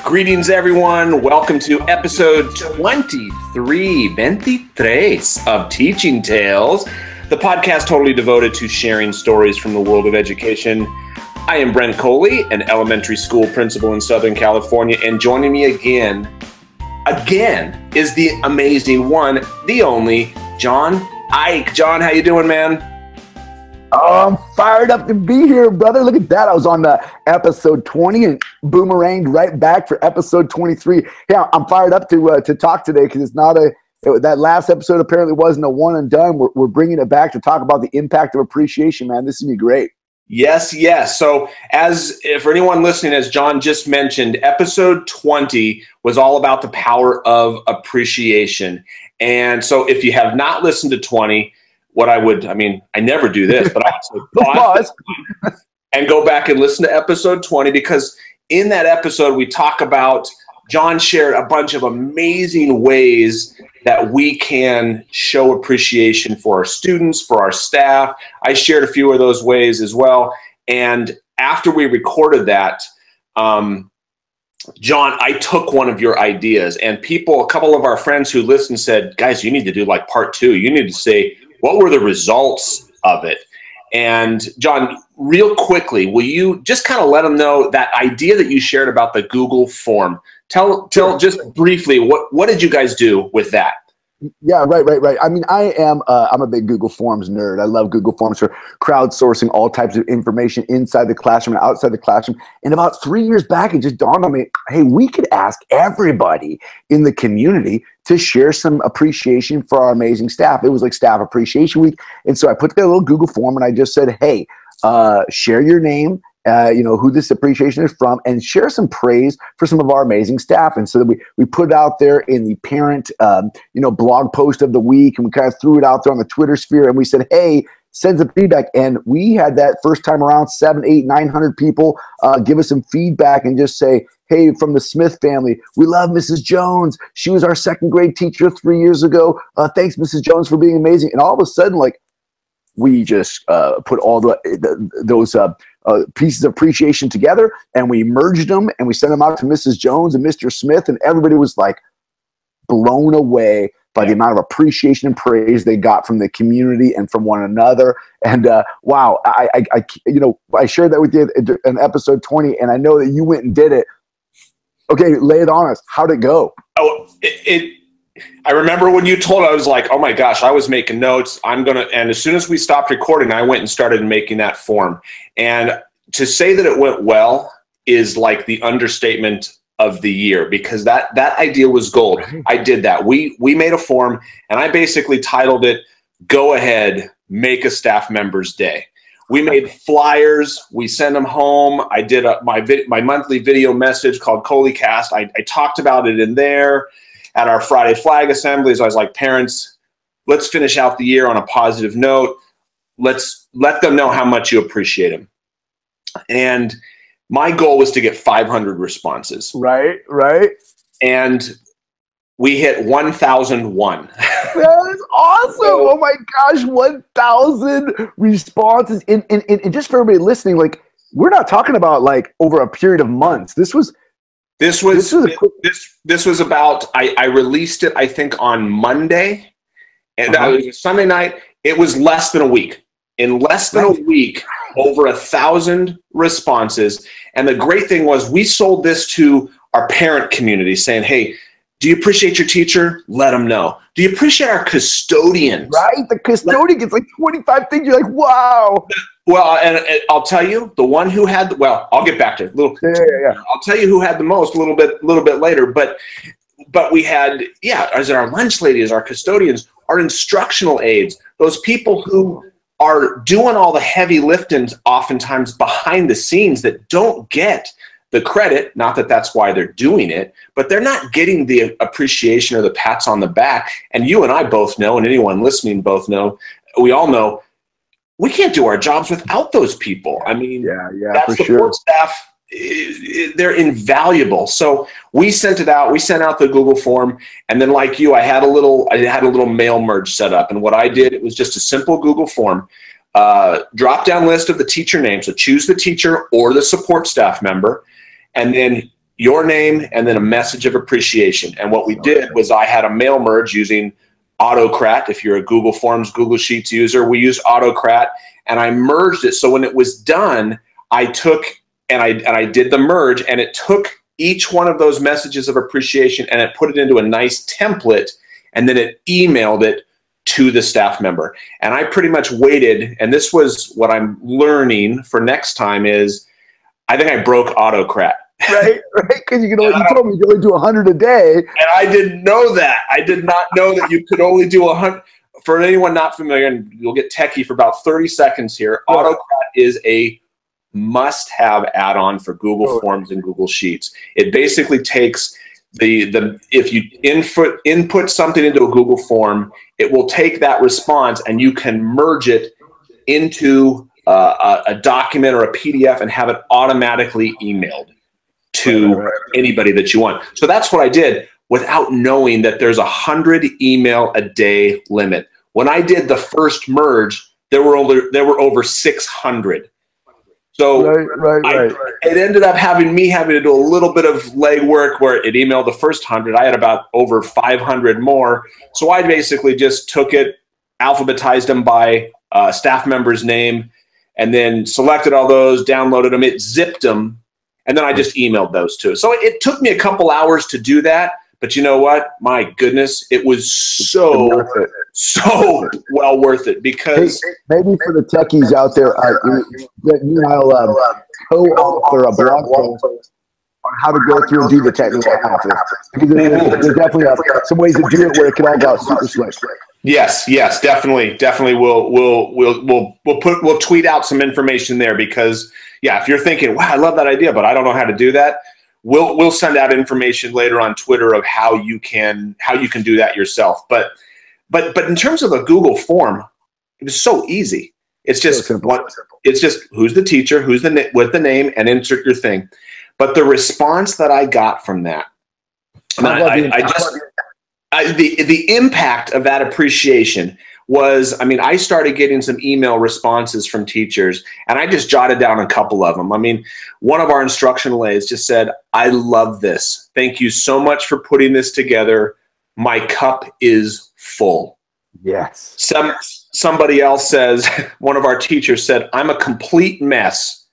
Greetings, everyone. Welcome to episode 23 of Teaching Tales, the podcast totally devoted to sharing stories from the world of education. I am Brent Coley, an elementary school principal in Southern California, and joining me again is the amazing one, the only John Eick. John, how you doing, man? Oh, I'm fired up to be here, brother. Look at that. I was on the episode 20 and boomeranged right back for episode 23. Yeah, I'm fired up to talk today because it's not that last episode apparently wasn't a one and done. We're bringing it back to talk about the impact of appreciation, man. This is going to be great. Yes. So for anyone listening, as John just mentioned, episode 20 was all about the power of appreciation. And so if you have not listened to 20, I never do this, but I would say pause and go back and listen to episode 20, because in that episode, we talk about, John shared a bunch of amazing ways that we can show appreciation for our students, for our staff. I shared a few of those ways as well. And after we recorded that, John, I took one of your ideas, and a couple of our friends who listened said, guys, you need to do like part 2. You need to say, what were the results of it? And John, real quickly, will you just kind of let them know that idea that you shared about the Google form? Tell just briefly, what did you guys do with that? Yeah, right. I mean, I'm a big Google Forms nerd. I love Google Forms for crowdsourcing all types of information inside the classroom and outside the classroom. And about 3 years back, it just dawned on me, hey, we could ask everybody in the community to share some appreciation for our amazing staff. It was like Staff Appreciation Week. And so I put together a little Google form and I just said, hey, share your name, who this appreciation is from, and share some praise for some of our amazing staff. And so that we put it out there in the parent, blog post of the week, and we kind of threw it out there on the Twitter sphere, and we said, hey, send some feedback. And we had that first time around 700, 800, 900 people give us some feedback and just say, hey, from the Smith family, we love Mrs. Jones. She was our second grade teacher 3 years ago. Thanks, Mrs. Jones, for being amazing. And all of a sudden, we just put all those pieces of appreciation together, and we merged them, and we sent them out to Mrs. Jones and Mr. Smith, and everybody was blown away by the amount of appreciation and praise they got from the community and from one another. And wow, I shared that with you in episode 20, and I know that you went and did it. Okay, lay it on us. How'd it go? Oh, I remember when you told, I was like, oh my gosh, I was making notes. And as soon as we stopped recording, I went and started making that form. And to say that it went well is like the understatement of the year, because that idea was gold. I did that. We made a form, and I basically titled it, Go Ahead, Make a Staff Member's Day. We made flyers. We sent them home. I did my monthly video message called ColeyCast. I talked about it in there. At our Friday flag assemblies, I was like, parents, let's finish out the year on a positive note. Let's let them know how much you appreciate them. And my goal was to get 500 responses. Right. And we hit 1,001. That is awesome. Oh my gosh, 1,000 responses. And just for everybody listening, we're not talking about over a period of months. This was about, I released it, I think, on Monday, and that was a Sunday night. It was less than a week. In less than a week, over 1,000 responses. And the great thing was, we sold this to our parent community, saying, hey, do you appreciate your teacher? Let them know. Do you appreciate our custodians? Right, the custodian gets 25 things. You're like, wow. Well, and I'll tell you, the one who had, I'll get back to it. Yeah. I'll tell you who had the most a little bit later. But we had, as our lunch ladies, our custodians, our instructional aides, those people who are doing all the heavy lifting oftentimes behind the scenes that don't get the credit. Not that that's why they're doing it, but they're not getting the appreciation or the pats on the back. And you and I both know, and anyone listening both know, we all know, we can't do our jobs without those people. I mean, that support staff, they're invaluable. So we sent it out. We sent out the Google form, and then, like you, I had a little mail merge set up. And what I did, it was just a simple Google form, drop down list of the teacher name. So choose the teacher or the support staff member, and then your name and then a message of appreciation. And what we did was I had a mail merge using Autocrat. If you're a Google Forms, Google Sheets user, we used Autocrat, and I merged it. So when it was done, I took and I did the merge, and it took each one of those messages of appreciation and it put it into a nice template, and then it emailed it to the staff member. And I pretty much waited, and this was what I'm learning for next time is I think I broke Autocrat. Right, because you told me you could only do 100 a day. And I didn't know that. I did not know that you could only do 100. For anyone not familiar, and you'll get techie for about 30 seconds here, Autocrat is a must-have add-on for Google Forms and Google Sheets. It basically takes if you input something into a Google form, it will take that response and you can merge it into a document or a PDF and have it automatically emailed to anybody that you want. So that's what I did without knowing that there's 100 email a day limit. When I did the first merge, there were over 600. So it ended up having to do a little bit of legwork where it emailed the first 100. I had about over 500 more. So I basically just took it, alphabetized them by staff member's name, and then selected all those, downloaded them, it zipped them, and then I just emailed those too. So it took me a couple hours to do that, but you know what? My goodness, it was so well worth it because maybe for the techies out there, you and I'll co-author a blog post on how to go through and do the technical analysis. Because there's definitely some ways to do it where it can all go super slick. Yes, definitely. We'll tweet out some information there because if you're thinking, wow, I love that idea, but I don't know how to do that. We'll send out information later on Twitter of how you can do that yourself. But in terms of a Google form, it was so easy. It's just simple. It's just who's the teacher, with the name, and insert your thing. But the response that I got from that, the impact of that appreciation was, I started getting some email responses from teachers, and I just jotted down a couple of them. One of our instructional aides just said, "I love this. Thank you so much for putting this together. My cup is full." Yes. Somebody else says, one of our teachers said, "I'm a complete mess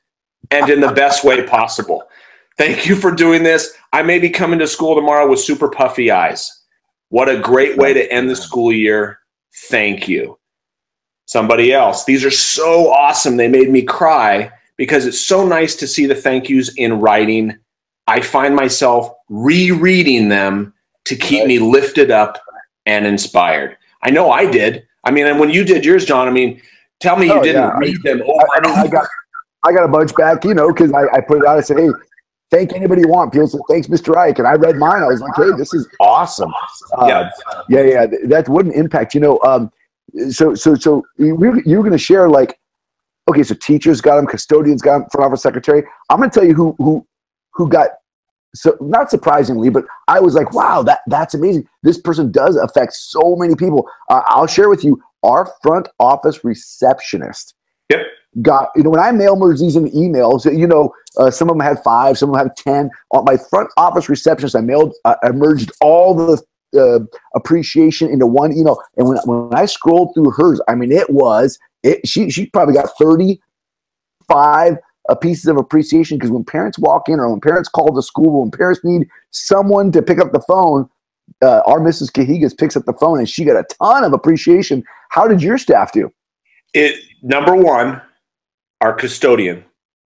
and in the best way possible. Thank you for doing this. I may be coming to school tomorrow with super puffy eyes. What a great way to end the school year. Thank you." Somebody else, "These are so awesome. They made me cry because it's so nice to see the thank yous in writing. I find myself rereading them to keep me lifted up and inspired." I know I did. And when you did yours, John, tell me you didn't read them over and over. I got a bunch back, because I put it out. I said, "Hey, thank anybody you want." People said, "Thanks, Mr. Eick." And I read mine. I was like, "Hey, this is awesome." That wouldn't impact, So you were going to share okay, so teachers got them, custodians got them, front office secretary. I'm going to tell you who got, so not surprisingly, but I was like, wow, that's amazing. This person does affect so many people. I'll share with you, our front office receptionist got, when I mail merge these in emails, some of them had 5, some of them had 10. On my front office receptionist, I merged all the appreciation into one email. And when I scrolled through hers, she probably got 35 pieces of appreciation, because when parents walk in or when parents call the school, when parents need someone to pick up the phone, our Mrs. Cahigas picks up the phone and she got a ton of appreciation. How did your staff do? Number one, our custodian.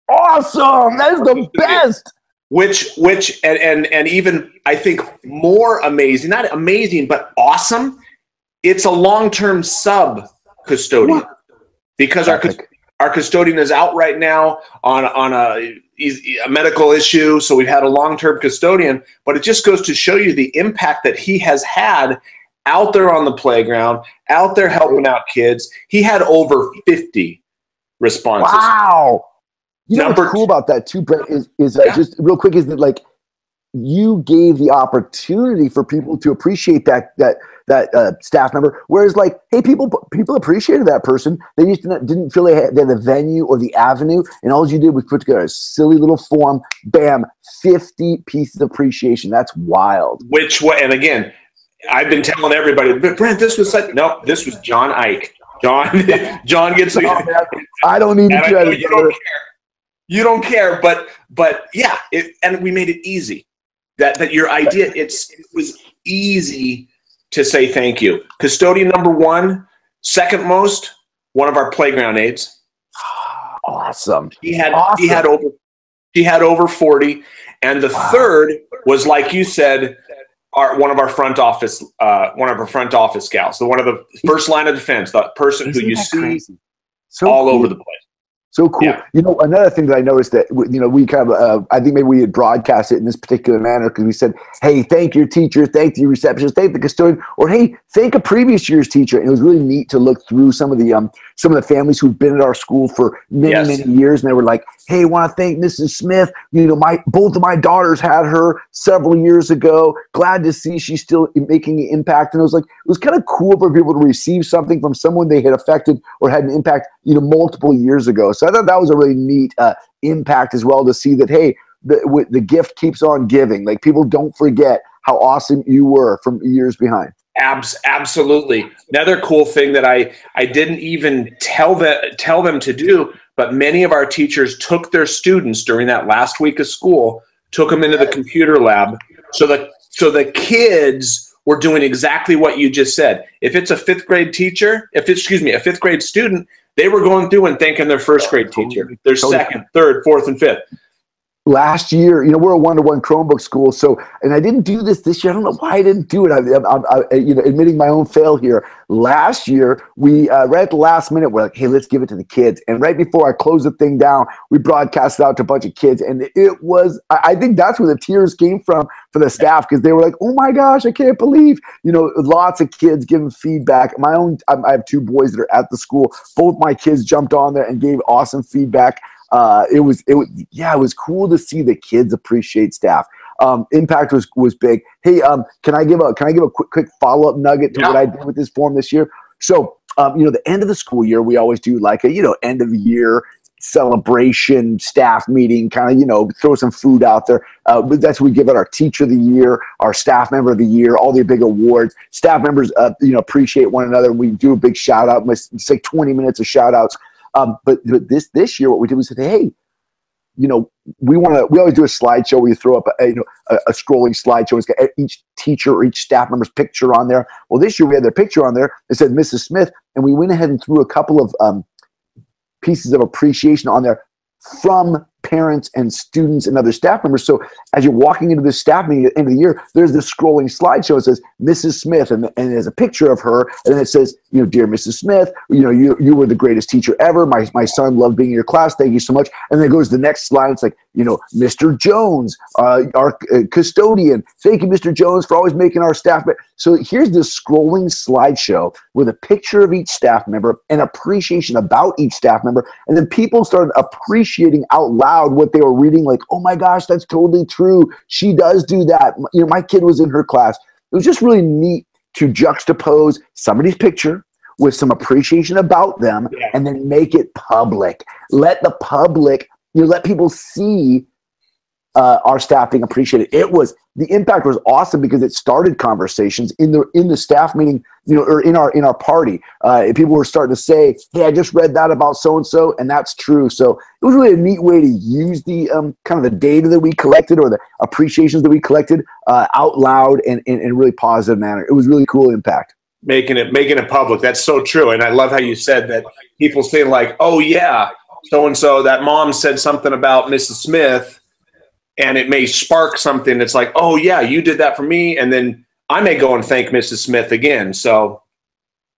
Awesome. That is the best. Which and even I think more amazing, not amazing, but awesome. It's a long-term sub custodian because our custodian is out right now on a medical issue. So we've had a long-term custodian, but it just goes to show you the impact that he has had out there on the playground, out there helping out kids. He had over 50 responses. Wow. What's cool about that too, Brett, is just real quick, is that you gave the opportunity for people to appreciate that staff member. Whereas, like, hey, people appreciated that person. They just didn't feel they had the venue or the avenue, and all you did was put together a silly little form. Bam, 50 pieces of appreciation. That's wild. Which way? And again, I've been telling everybody, but Brent, this was no, this was John Eick. John gets. I don't need to credit. You don't care. You don't care, but yeah, and we made it easy. That your idea, it was easy to say thank you. Custodian number 1, second most, one of our playground aides. Awesome. He had over 40, and the third was, like you said, one of our front office gals, one of the first line of defense, the person who you see all over the place. So cool. Yeah. You know, another thing that I noticed that, you know, we kind of, I think maybe we had broadcast it in this particular manner because we said, hey, thank your teacher, thank the receptionist, thank the custodian, or hey, thank a previous year's teacher. And it was really neat to look through some of the families who've been at our school for many years. And they were like, hey, I want to thank Mrs. Smith. You know, both of my daughters had her several years ago. Glad to see she's still making an impact. And it was kind of cool for people to receive something from someone they had affected or had an impact, you know, multiple years ago. So I thought that was a really neat impact as well, to see that, hey, the gift keeps on giving. Like, people don't forget how awesome you were from years behind. Absolutely. Another cool thing that I didn't even tell them to do, but many of our teachers took their students during that last week of school, took them into the computer lab, so the kids were doing exactly what you just said. If it's a fifth grade student, they were going through and thanking their first grade teacher, their second, third, fourth, and fifth. Last year, you know, we're a one-to-one Chromebook school, so, and I didn't do this year. I don't know why I didn't do it. I'm you know, admitting my own fail here. Last year, we right at the last minute, we're like, hey, let's give it to the kids. And right before I closed the thing down, we broadcast it out to a bunch of kids, and it was, I think that's where the tears came from for the staff, because they were like, oh my gosh, I can't believe, you know, lots of kids giving feedback. I have 2 boys that are at the school. Both my kids jumped on there and gave awesome feedback. It was cool to see the kids appreciate staff. Impact was big. Hey, can I give a quick follow-up nugget to what I did with this form this year? So, you know, the end of the school year, we always do like a, you know, end of year celebration staff meeting, kind of, you know, throw some food out there. But that's what we give it our teacher of the year, our staff member of the year, all the big awards. Staff members, you know, appreciate one another. We do a big shout out. It's like 20 minutes of shout outs. But this year, what we did was say, hey, you know, we always do a slideshow where you throw up a scrolling slideshow. It's got each teacher or each staff member's picture on there. Well, this year we had their picture on there. It said Mrs. Smith, and we went ahead and threw a couple of pieces of appreciation on there from parents and students and other staff members. So as you're walking into this staff meeting at the end of the year, there's this scrolling slideshow. It says Mrs. Smith, and there's a picture of her, and then it says, you know, dear Mrs. Smith, you know, you were the greatest teacher ever. My son loved being in your class. Thank you so much. And then it goes to the next slide. It's like, you know, Mr. Jones, our custodian. Thank you, Mr. Jones, for always making our staff better. So here's this scrolling slideshow with a picture of each staff member and appreciation about each staff member. And then people started appreciating out loud what they were reading, like, oh my gosh, that's totally true. She does do that. You know, my kid was in her class. It was just really neat to juxtapose somebody's picture with some appreciation about them, and then make it public. Let the public, you know, let people see our staff being appreciated. The impact was awesome because it started conversations in the staff meeting, you know, or in our party. People were starting to say, hey, I just read that about so-and-so, and that's true. So it was really a neat way to use the kind of the data that we collected, or the appreciations that we collected, out loud and in a really positive manner. It was really cool impact. Making it public. That's so true. And I love how you said that. People say like, oh yeah, so-and-so, that mom said something about Mrs. Smith, and it may spark something that's like, oh yeah, you did that for me, and then I may go and thank Mrs. Smith again. So,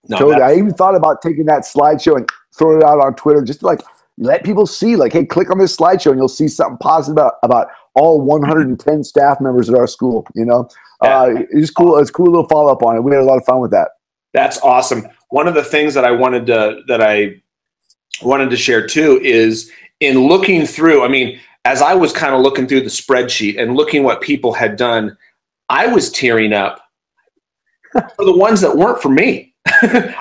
no, totally. I even thought about taking that slideshow and throwing it out on Twitter, just to like let people see, like, hey, click on this slideshow and you'll see something positive about all 110 staff members at our school. You know, it's cool. It's a cool little follow up on it. We had a lot of fun with that. That's awesome. One of the things that I wanted to share too is in looking through. I mean, as I was kind of looking through the spreadsheet and looking what people had done, I was tearing up for the ones that weren't for me.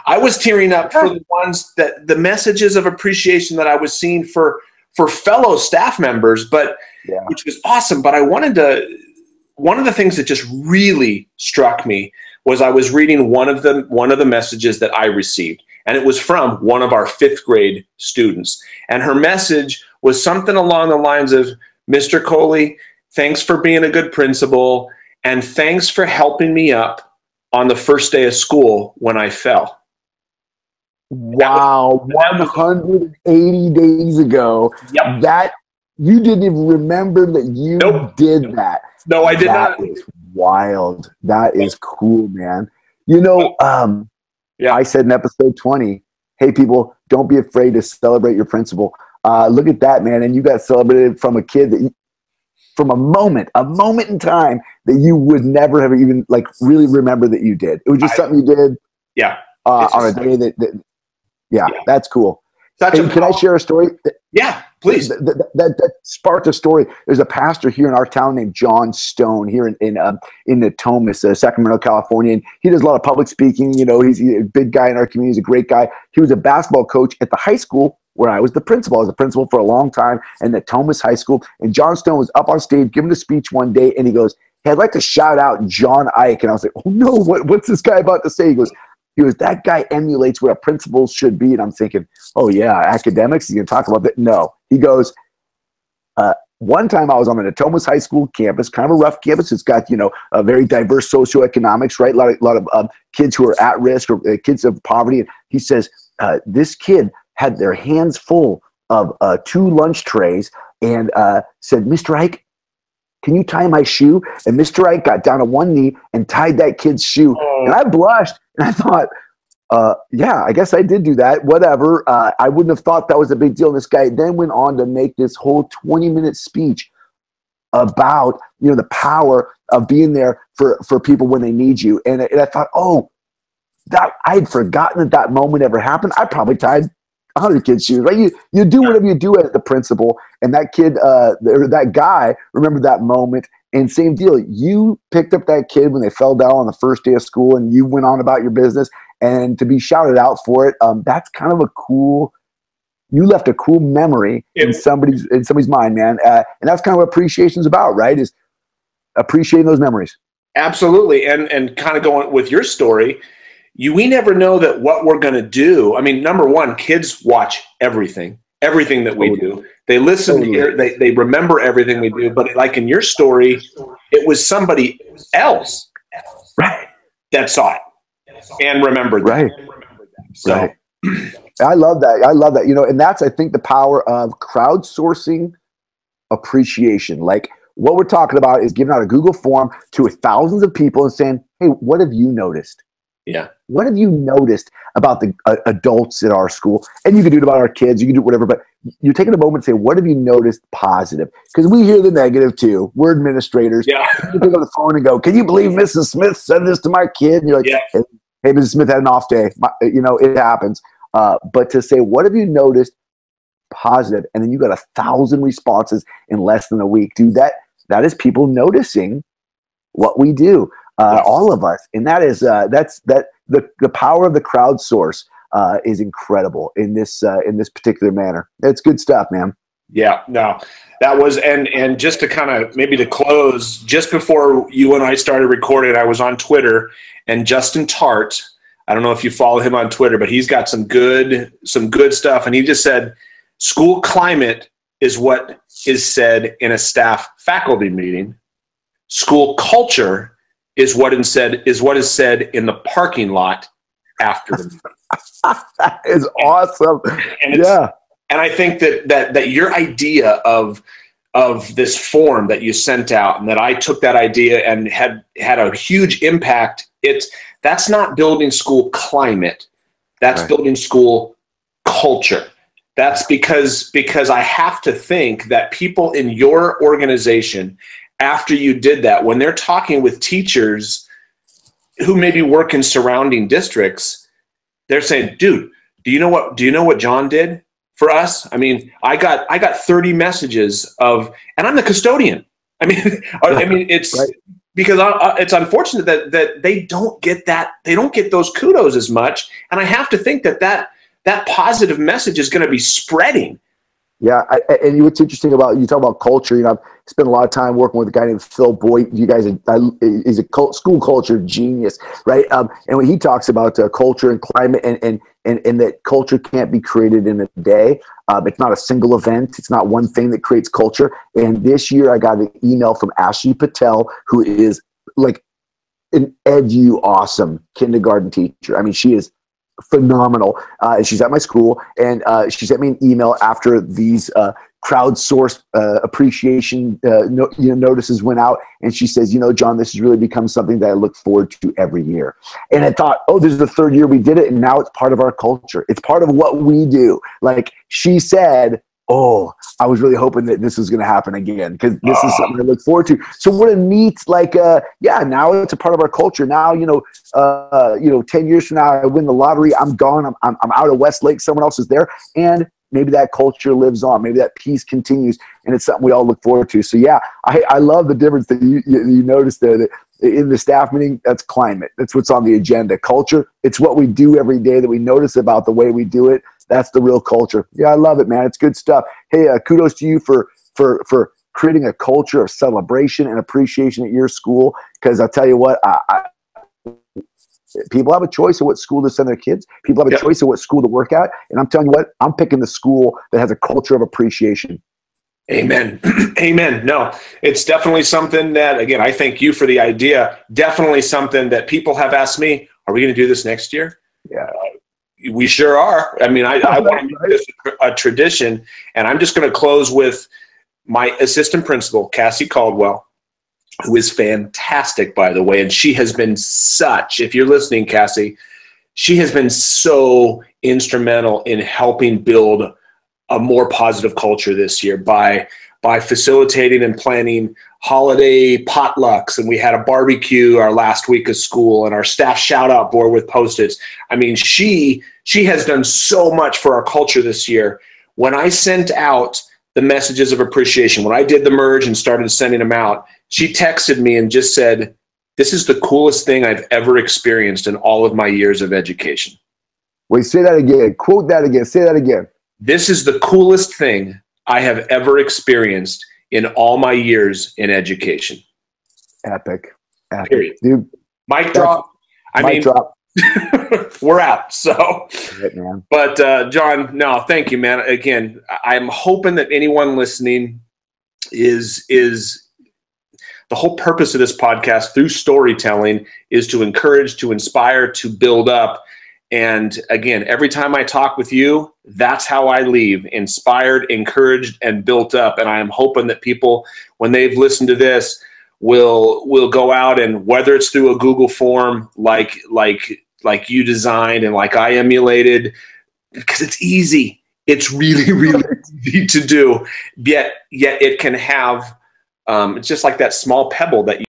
I was tearing up for the ones that the messages of appreciation that I was seeing for fellow staff members, but which was awesome. But I wanted to, one of the things that just really struck me was I was reading one of the messages that I received, and it was from one of our 5th grade students. And her message was something along the lines of, Mr. Coley, thanks for being a good principal, and thanks for helping me up on the first day of school when I fell. Wow, 180 days ago. Yep. That you didn't even remember that you did that. No, I did not. That is wild. That is cool, man. You know, I said in episode 20, hey, people, don't be afraid to celebrate your principal. Look at that, man. And you got celebrated from a kid that from a moment in time that you would never have even like really remember that you did. It was just something you did on a day that that's cool. Hey, can I share a story? Yeah, please. That sparked a story. There's a pastor here in our town named John Stone here in Natomas, Sacramento, California. And he does a lot of public speaking. You know, he's a big guy in our community. He's a great guy. He was a basketball coach at the high school where I was the principal. I was the principal for a long time in Natomas High School. And John Stone was up on stage giving a speech one day, and he goes, hey, I'd like to shout out John Eick. And I was like, oh no, what's this guy about to say? He goes, that guy emulates what a principal should be. And I'm thinking, oh yeah, academics, he's going to talk about that. No, he goes, one time I was on the Natomas High School campus, kind of a rough campus. It's got, you know, a very diverse socioeconomics, right? A lot of kids who are at risk or kids of poverty. And he says, this kid had their hands full of 2 lunch trays and said, Mr. Eick, can you tie my shoe? And Mr. Eick got down on one knee and tied that kid's shoe. And I blushed and I thought, yeah, I guess I did do that. Whatever. I wouldn't have thought that was a big deal. This guy then went on to make this whole 20-minute speech about, you know, the power of being there for people when they need you. And I thought, oh, that I'd forgotten that moment ever happened. I probably tied 100 kids' shoes, right? You do whatever you do as the principal, and that kid, that guy, remembered that moment. And same deal, you picked up that kid when they fell down on the first day of school, and you went on about your business. And to be shouted out for it, that's kind of a cool. You left a cool memory in somebody's mind, man. And that's kind of what appreciation is about, right? Is appreciating those memories. Absolutely, and kind of going with your story. We never know that what we're going to do. I mean, number one, kids watch everything that we do. They listen, they remember everything we do. But like in your story, it was somebody else that saw it and remembered that. Right. So right. I love that. You know, and that's, I think, the power of crowdsourcing appreciation. Like what we're talking about is giving out a Google form to thousands of people and saying, hey, what have you noticed? Yeah. What have you noticed about the adults in our school? And you can do it about our kids. You can do whatever, but you're taking a moment to say, what have you noticed positive? Because we hear the negative too. We're administrators. Yeah. You pick up the phone and go, can you believe Mrs. Smith said this to my kid? And you're like, hey, Mrs. Smith had an off day. You know, it happens. But to say, what have you noticed positive? And then you got 1,000 responses in less than a week. Dude, that is people noticing what we do. All of us, and that is the power of the crowdsource is incredible in this particular manner. It's good stuff, man. Yeah, no, that was and just to kind of maybe to close, just before you and I started recording, I was on Twitter, and Justin Tart, I don't know if you follow him on Twitter, but he's got some good stuff, and he just said, school climate is what is said in a staff faculty meeting. School culture is what is said in the parking lot after the meeting. That is awesome. And I think that your idea of this form that you sent out, and that I took that idea and had a huge impact. That's not building school climate. That's building school culture. That's because I have to think that people in your organization, after you did that, when they're talking with teachers who maybe work in surrounding districts, they're saying, dude, do you know what John did for us. I mean, I got 30 messages and I'm the custodian. I mean, it's right. because it's unfortunate that they don't get those kudos as much. And I have to think that positive message is going to be spreading. Yeah, and what's interesting about, you talk about culture, I've spent a lot of time working with a guy named Phil Boyd. You guys, he's a school culture genius, right? And when he talks about culture and climate and that culture can't be created in a day. It's not a single event. It's not one thing that creates culture. And this year I got an email from Ashley Patel, who is like an awesome kindergarten teacher. I mean, she is phenomenal. And she's at my school, and she sent me an email after these crowdsourced appreciation notices went out, and she says, John, this has really become something that I look forward to every year. And I thought, oh, this is the third year we did it, and now it's part of our culture. It's part of what we do. Like she said, oh, I was really hoping that this was going to happen again, because this is something I look forward to. So what a neat, now it's a part of our culture. Now, 10 years from now, I win the lottery, I'm gone, I'm out of Westlake, someone else is there, and maybe that culture lives on. Maybe that piece continues, and it's something we all look forward to. So yeah, I love the difference that you noticed there, that in the staff meeting, that's climate. That's what's on the agenda. Culture, it's what we do every day that we notice about the way we do it. That's the real culture. Yeah, I love it, man. It's good stuff. Hey, kudos to you for creating a culture of celebration and appreciation at your school. Because I'll tell you what, people have a choice of what school to send their kids. People have a choice of what school to work at. And I'm telling you what, I'm picking the school that has a culture of appreciation. Amen. Amen. No, it's definitely something that, again, I thank you for the idea. Definitely something that people have asked me, are we going to do this next year? Yeah. We sure are. I mean, I want to make this a tradition, and I'm just going to close with my assistant principal, Cassie Caldwell, who is fantastic, by the way. And she has been if you're listening, Cassie, she has been so instrumental in helping build a more positive culture this year by facilitating and planning holiday potlucks. And we had a barbecue our last week of school, and our staff shout out board with Post-its. I mean, she has done so much for our culture this year. When I sent out the messages of appreciation, when I did the merge and started sending them out, she texted me and just said, this is the coolest thing I've ever experienced in all of my years of education. Wait, say that again. Quote that again. Say that again. This is the coolest thing I have ever experienced in all my years in education. Epic. Period. Dude. Mic drop. Mic drop. We're out. So, right, man. But John, no, thank you, man. Again, I'm hoping that anyone listening is the whole purpose of this podcast through storytelling is to encourage, to inspire, to build up. And again, every time I talk with you, that's how I leave, inspired, encouraged, and built up. And I am hoping that people, when they've listened to this, will go out, and whether it's through a Google form like you designed and like I emulated, because it's easy. It's really, really easy to do. Yet it can have, it's just like that small pebble that you